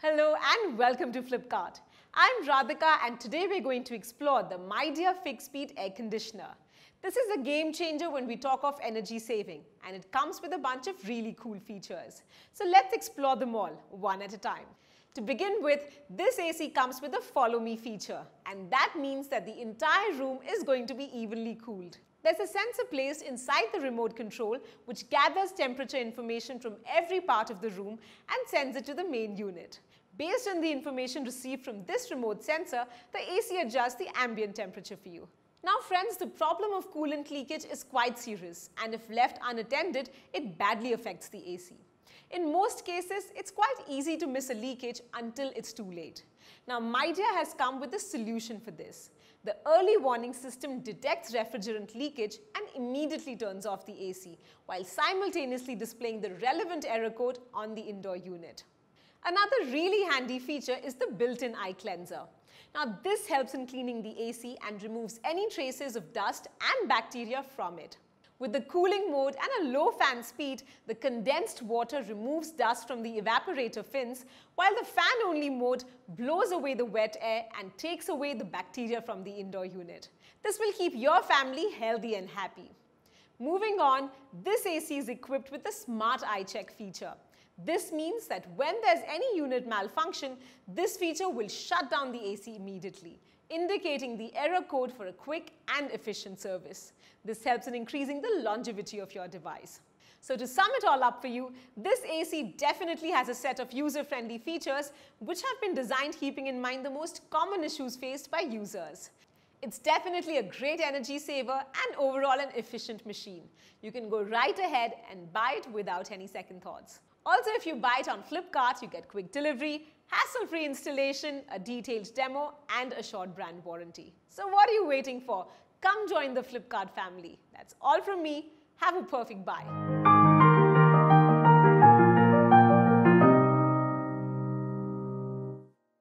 Hello and welcome to Flipkart. I'm Radhika and today we're going to explore the Midea Fixed Speed Air Conditioner. This is a game changer when we talk of energy saving and it comes with a bunch of really cool features. So let's explore them all one at a time. To begin with, this AC comes with a follow me feature and that means that the entire room is going to be evenly cooled. There's a sensor placed inside the remote control which gathers temperature information from every part of the room and sends it to the main unit. Based on the information received from this remote sensor, the AC adjusts the ambient temperature for you. Now friends, the problem of coolant leakage is quite serious and if left unattended, it badly affects the AC. In most cases, it's quite easy to miss a leakage until it's too late. Now Midea has come with a solution for this. The early warning system detects refrigerant leakage and immediately turns off the AC, while simultaneously displaying the relevant error code on the indoor unit. Another really handy feature is the built-in eye cleanser. Now this helps in cleaning the AC and removes any traces of dust and bacteria from it. With the cooling mode and a low fan speed, the condensed water removes dust from the evaporator fins, while the fan-only mode blows away the wet air and takes away the bacteria from the indoor unit. This will keep your family healthy and happy. Moving on, this AC is equipped with the Smart Eye Check feature. This means that when there's any unit malfunction, this feature will shut down the AC immediately, indicating the error code for a quick and efficient service. This helps in increasing the longevity of your device. So to sum it all up for you, this AC definitely has a set of user-friendly features which have been designed keeping in mind the most common issues faced by users. It's definitely a great energy saver and overall an efficient machine. You can go right ahead and buy it without any second thoughts. Also, if you buy it on Flipkart, you get quick delivery, hassle-free installation, a detailed demo, and a short brand warranty. So what are you waiting for? Come join the Flipkart family. That's all from me. Have a perfect buy.